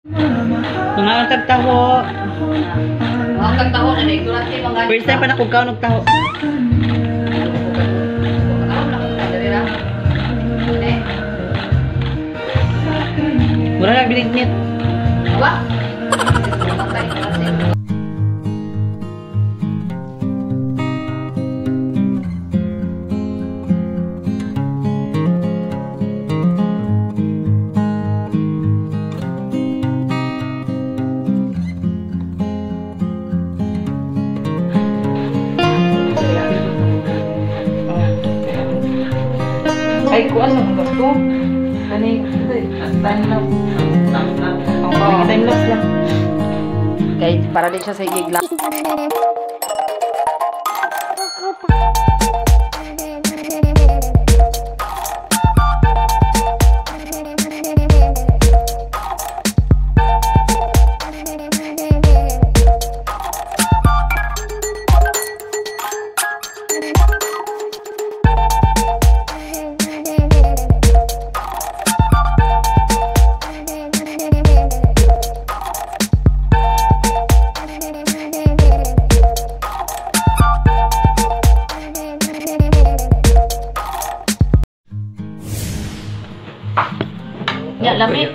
Mga tagtaho. Mga tagtaho na ignorante mga. First time pa na kung kaon og taho. Mura lang binignit. Apa? Ay, kuan lang ba ito? Kani, time lapse. Oo, time lapse lang. Kay para din siya sa igla. Ya, lami.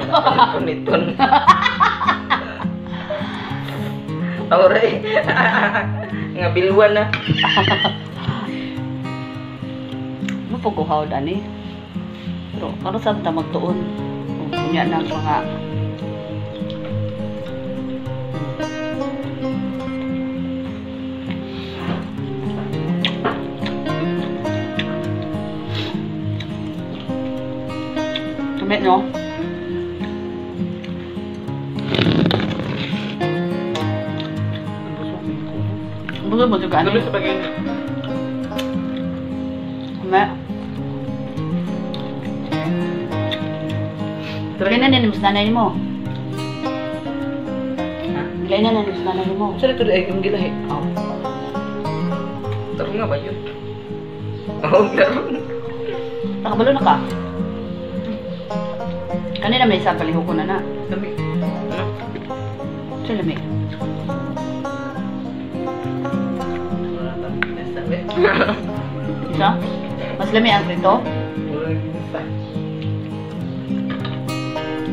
Puniton. Ore. Ngabilwan na. Mapuguhaw ani. Pero ano sa ta magtuon? Kung kunya ng mga Tumit, no? Busog mo juga Tuloy ani. sa bagay. Ma. Kailan na nimus nanay mo? Ha? Kailan na nimus nanay mo? Saan ito ay yung gilahi? Oh. Tarong nga ba yun? Oo, tarong. Nakabalo na ka? Kanina may isang paliho ko na. Dami. Ano? Sa lamig. Wala tang nasabi. Isa? Mas lamig ang prito? Wala yung isa.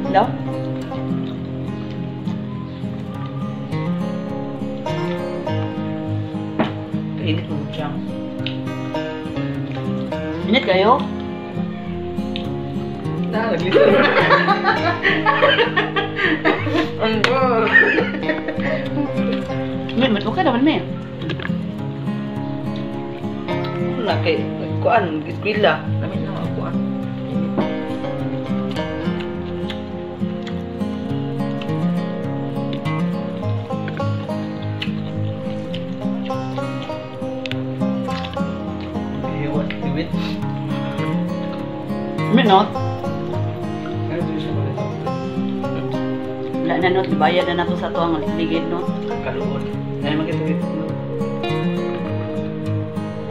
Daw? Kainit mo siyang. Init kayo? Naglito. Ang god. May, okay naman may. Na kay kuan eskwela. Namin na ako kuan. Ewan, diwit. May not? Ano din siya pala? Wala na not, bayad na nato sa to ang ligid no? Kaluon. Ay magkita-kita.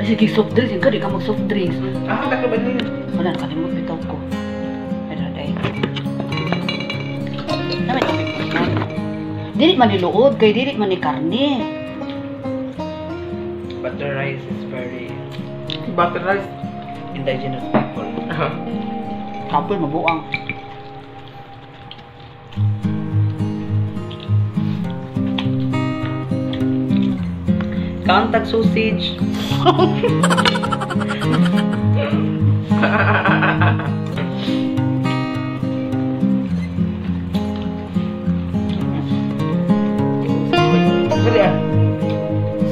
Sige, soft drinks. Yung ka, di ka mag soft drinks. Ah, taklo ba niya? Wala, nakalimot bitaw ko. Ay, daday. Namin tubig mo. Dili man ni luod, kay dili man ni karne. Butter rice is very... Butter rice? Indigenous people. Kapul, mabuang. Contact sausage. Sorry ah.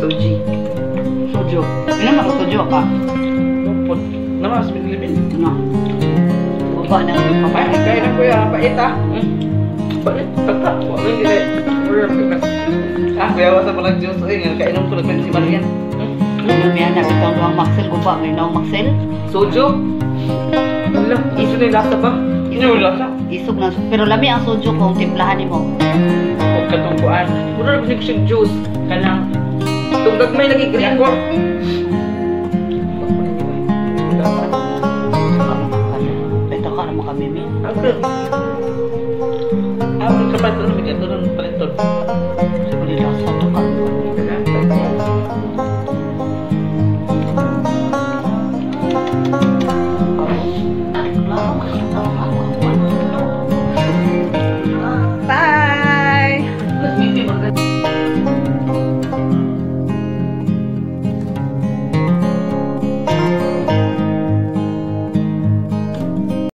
Soji. Sojo. Ilan ako sojo ka? Lupot. Naman, sa Pilipin. Ano? Baba na yung Ay, kapay. kaya na kuya. Pait ah. Pait. Tata. Wala yung dili. Ah, kuya, wasa mo lang Diyos. Ay, kainom ko lang si Marian. Ano may anak, itong luwang Maxel ko ba? May nawang Maxel? Sojo? Wala. Iso na yung lasa ba? Iso yung lasa? Isog na. Pero lami ang sojo kung timplahan mo. Huwag katungkuan. Muna na gusto siyang juice. Kanang tunggag may lagi green ko. Ito ka naman kami, Min. Agad. Ako nagkapalit na namin, ito nang paliton.